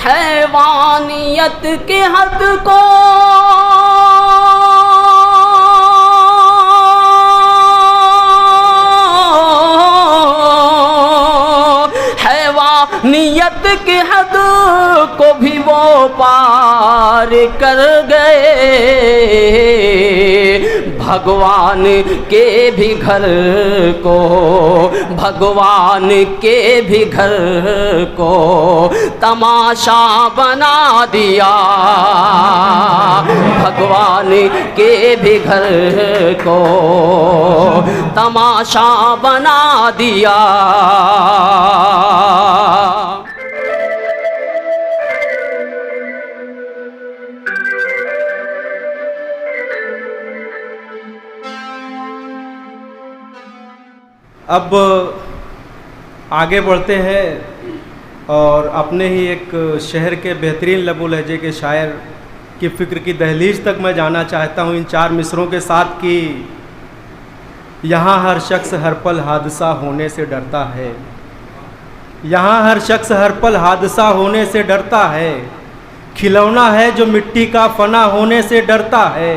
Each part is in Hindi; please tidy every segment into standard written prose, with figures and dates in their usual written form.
हैवानियत के हद को हैवानियत के हद को भी वो पार कर गए। भगवान के भी घर को, भगवान के भी घर को तमाशा बना दिया। भगवान के भी घर को तमाशा बना दिया। अब आगे बढ़ते हैं और अपने ही एक शहर के बेहतरीन लबो लहजे के शायर की फ़िक्र की दहलीज तक मैं जाना चाहता हूँ इन 4 मिसरों के साथ कि यहाँ हर शख्स हर पल हादसा होने से डरता है। यहाँ हर शख्स हर पल हादसा होने से डरता है। खिलौना है जो मिट्टी का फना होने से डरता है।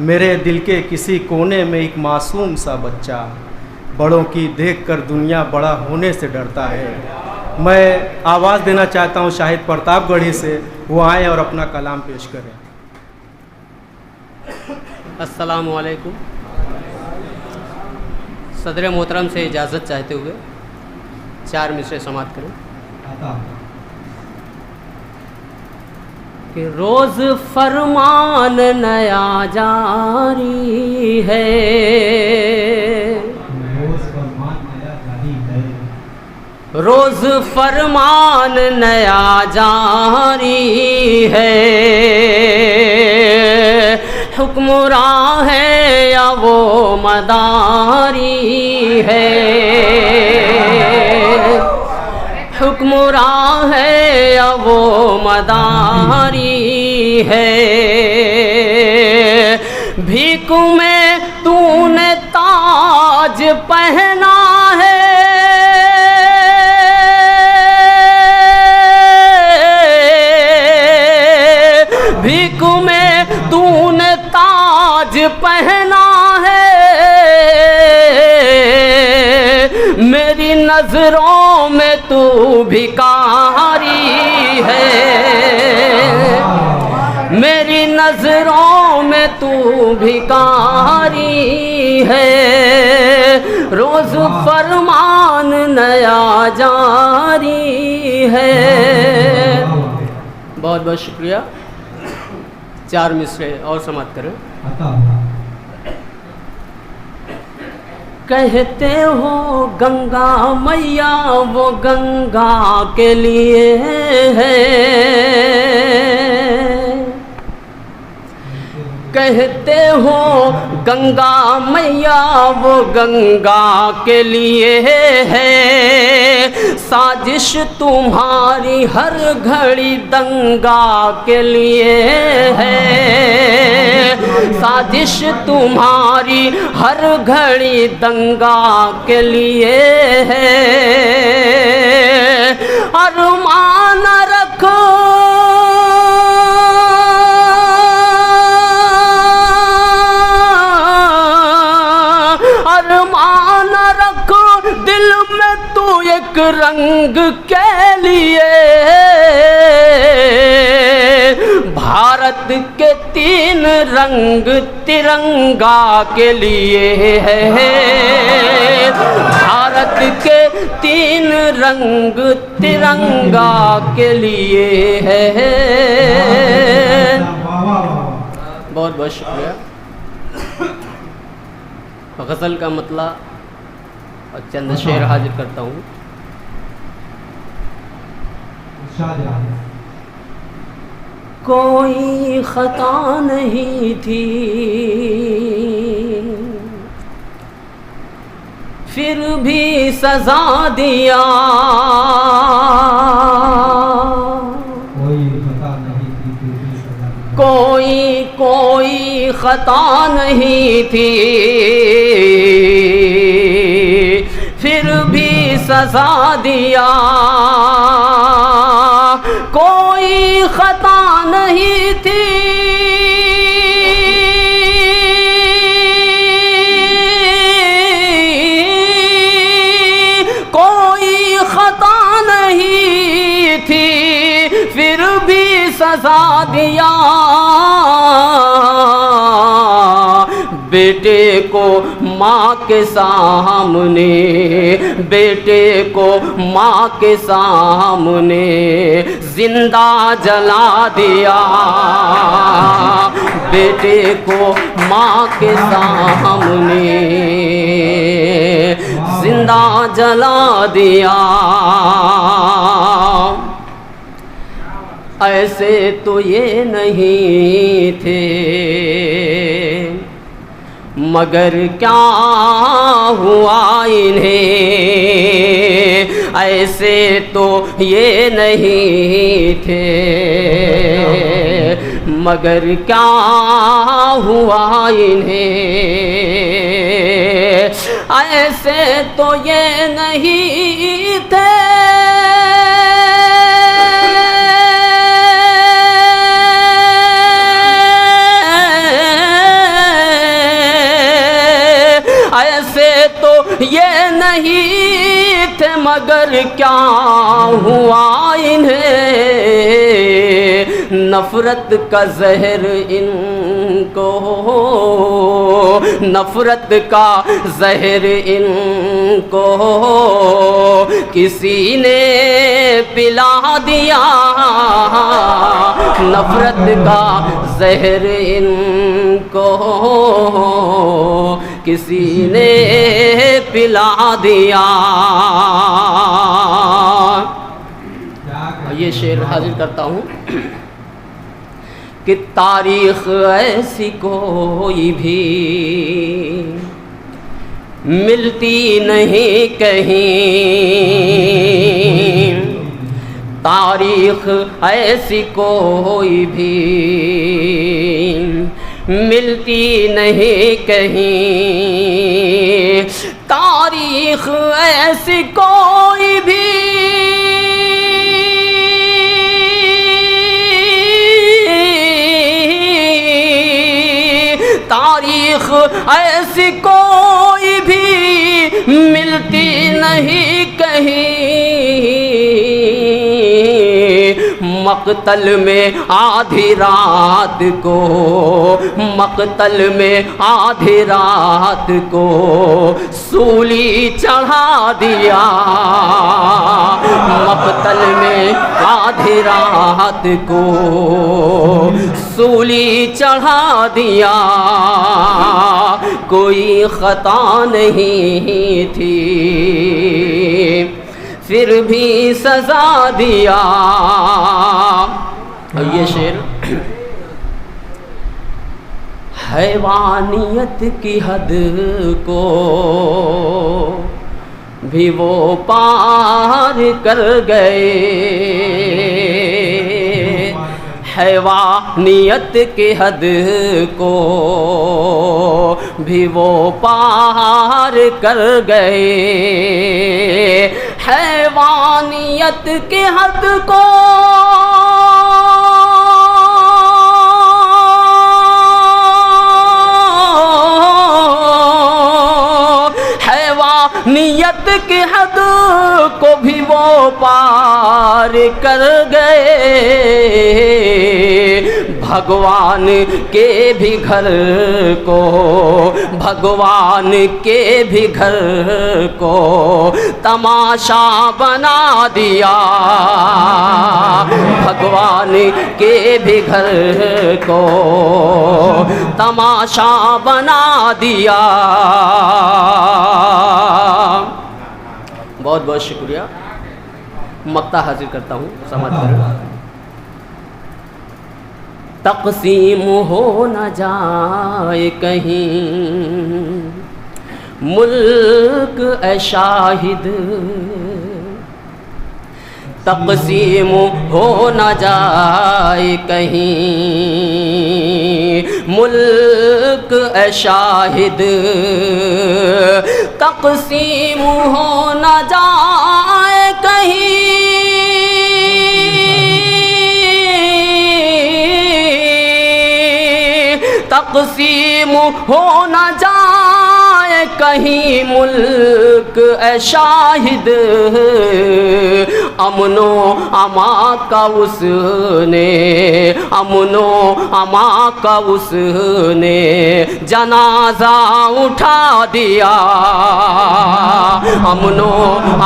मेरे दिल के किसी कोने में एक मासूम सा बच्चा बड़ों की देखकर दुनिया बड़ा होने से डरता है। मैं आवाज़ देना चाहता हूँ शाहिद प्रतापगढ़ी से, वो आए और अपना कलाम पेश करें। अस्सलामु अलैकुम। सदर मोहतरम से इजाज़त चाहते हुए 4 मिसरे समाप्त करें कि रोज़ फरमान नया जारी है, रोज़ फरमान नया जारी है। हुक्मरां है या वो मदारी है, हुक्मरां है या वो मदारी है। भीख में तूने ताज पहना है, भीख में तूने ताज पहना है। मेरी नजरों में तू भिखारी है, मेरी नजरों में तू भिखारी है। रोज फरमान नया जारी है। बहुत बहुत शुक्रिया। 4 मिसरे और समाप्त करें। कहते हो गंगा मैया वो गंगा के लिए है, कहते हो गंगा मैया वो गंगा के लिए है। साजिश तुम्हारी हर घड़ी दंगा के लिए है, साजिश तुम्हारी हर घड़ी दंगा के लिए है। अरमान रखो अरमान रखो दिल में तू एक रंग के लिए। भारत के 3 रंग तिरंगा के लिए है, भारत के 3 रंग तिरंगा के लिए है। बहुत बहुत शुक्रिया। गज़ल का मतला और चंद शेर हाजिर करता हूँ। कोई खता नहीं थी फिर भी सजा दिया, कोई खता नहीं थी फिर भी सजा दिया। कोई खता नहीं थी, कोई खता नहीं थी, फिर भी सजा दिया। बेटे को माँ के सामने, बेटे को माँ के सामने जिंदा जला दिया। बेटे को माँ के सामने जिंदा जला दिया। ऐसे तो ये नहीं थे, मगर क्या हुआ इन्हें। ऐसे तो ये नहीं थे, मगर क्या हुआ इन्हें। ऐसे तो ये नहीं थे, ऐसे तो ये नहीं थे, मगर क्या हुआ इन्हें। नफरत का जहर इनको, नफरत का जहर इनको किसी ने पिला दिया। नफरत का जहर इनको किसी ने पिला दिया। ये शेर हाजिर करता हूँ कि तारीख ऐसी कोई भी मिलती नहीं कहीं। तारीख ऐसी कोई भी मिलती नहीं कहीं। तारीख ऐसी कोई भी तारीख ऐसी कोई भी मिलती नहीं कहीं। मक़तल में आधी रात को, मक़तल में आधी रात को सूली चढ़ा दिया। मक़तल में आधी रात को सूली चढ़ा दिया। कोई खता नहीं थी, फिर भी सजा दिया। और ये शेर हैवानियत की हद को भी वो पार कर गए। हैवानियत की हद को भी वो पार कर गए। हैवानियत की हद को हैवानियत की हद को भी वो पार कर गए। भगवान के भी घर को, भगवान के भी घर को तमाशा बना दिया। भगवान के भी घर को तमाशा बना दिया। बहुत बहुत शुक्रिया। मक्ता हाजिर करता हूँ, समझ कर। तक़सीम हो न जाए कहीं मुल्क ए शाहिद। तक़सीम हो न जाए कहीं मुल्क ए शाहिद। तक़सीम हो न जाए कहीं तक़सीम हो न जाए कहीं मुल्क ए शाहिद, अमनो अमा का उसने, अमनो अमा का उसने जनाजा उठा दिया, अमनो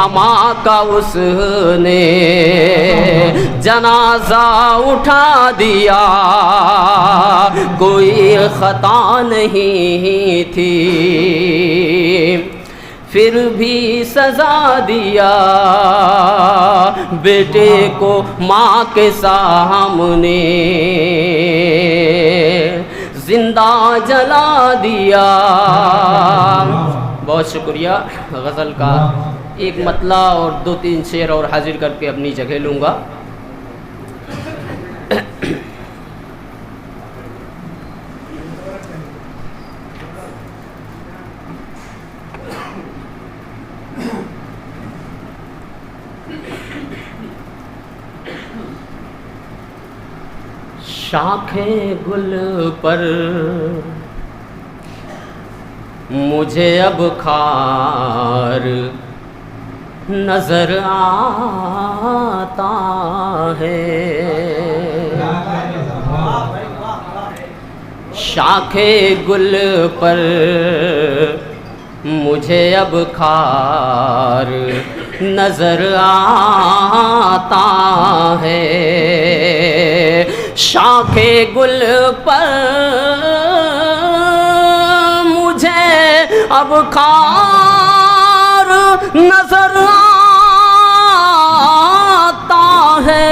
अमा का उसने जनाजा उठा दिया। कोई खता नहीं थी फिर भी सजा दिया, बेटे को माँ के सामने जिंदा जला दिया। बहुत शुक्रिया। गज़ल का एक मतला और 2-3 शेर और हाजिर करके अपनी जगह लूँगा। शाखे गुल पर मुझे अब खार नजर आता है, शाखे गुल पर मुझे अब खार नजर आता है, शाखे गुल पर मुझे अब खार नजर आता है,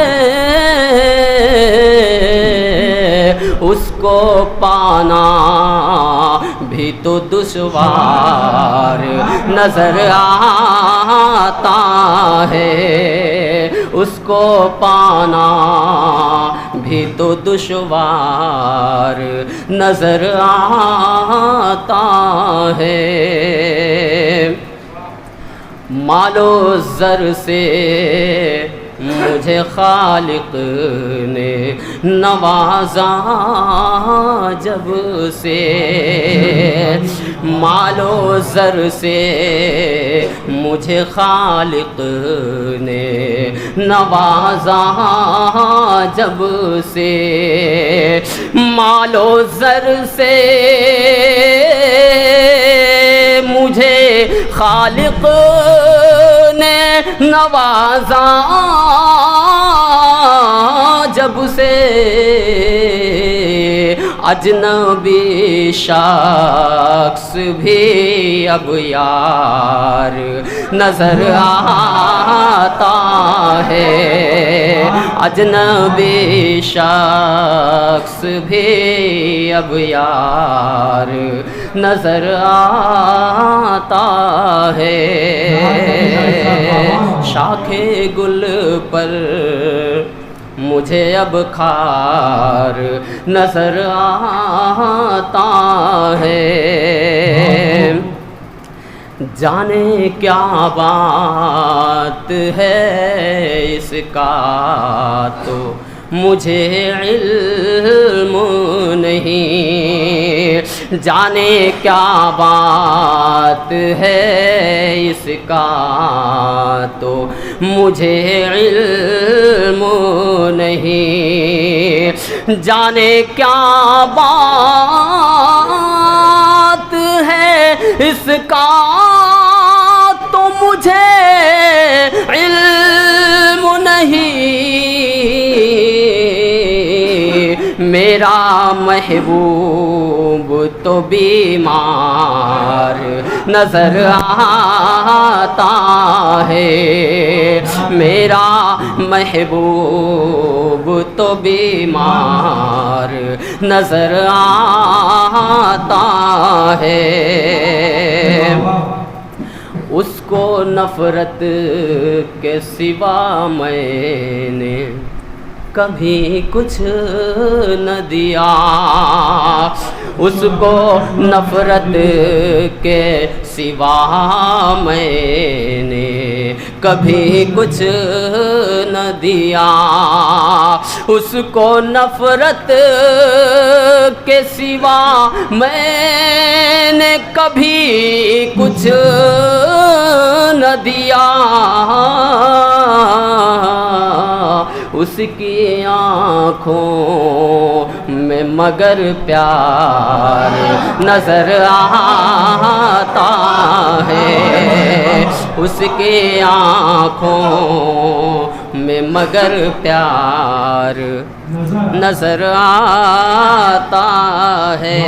उसको पाना भी तो दुश्वार नजर आता है, उसको पाना भी तो दुश्वार नजर आता है। मालो ज़र से मुझे खालिक ने नवाजा जब से, मालो ज़र से मुझे खालिक ने नवाजा जब से, मालो ज़र से मुझे खालिक ने नवाजा जब से, अजनबी शख्स भी अब यार नजर आता है, अजनबी शख्स भी अब यार नजर आता है। शाखे गुल पर मुझे अब खार नजर आता है, जाने क्या बात है इसका तो मुझे इल्म नहीं, जाने क्या बात है इसका तो मुझे इल्म नहीं, जाने क्या बात है इसका तो मुझे इल्म नहीं, मेरा महबूब तो बीमार नजर आता है, मेरा महबूब तो बीमार नजर आता है। उसको नफरत के सिवा मैंने कभी कुछ न दिया, उसको नफरत के सिवा मैंने कभी कुछ न दिया, उसको नफरत के सिवा मैंने कभी कुछ न दिया। उसकी आँखों में मगर प्यार नजर आता है। उसके आँखों में मगर प्यार नजर आता है।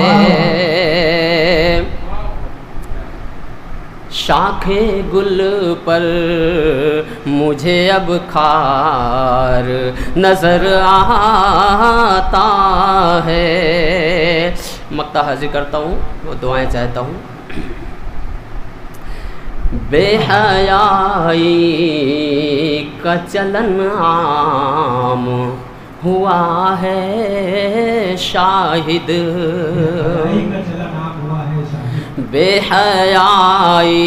शाखे गुल पर मुझे अब खार नजर आता है। मक्ता हाजिर करता हूँ, वो दुआएं चाहता हूँ। बेहयाई का चलन आम हुआ है शाहिद। बेहयाई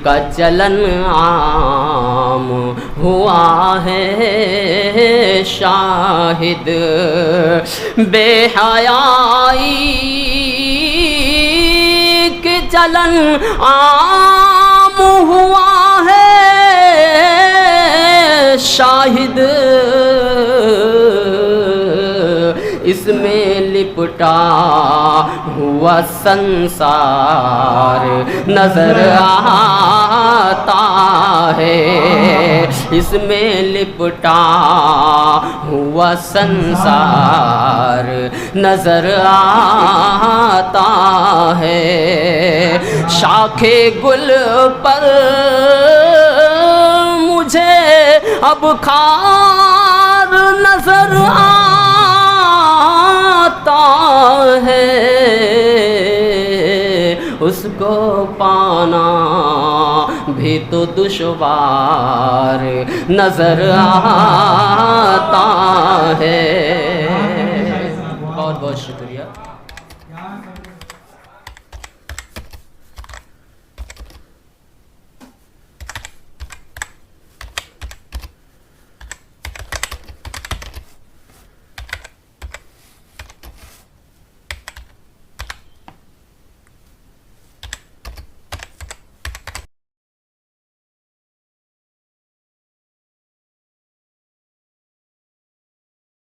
का चलन आम हुआ है शाहिद। बेहयाई के चलन आम हुआ है शाहिद। इसमें लिपटा हुआ संसार नजर आता है। इसमें लिपटा हुआ संसार नजर आता है। शाखे गुल पर मुझे अब खार नजर आता है। उसको पाना भी तो दुश्वार नजर आता है। बहुत बहुत शुक्रिया।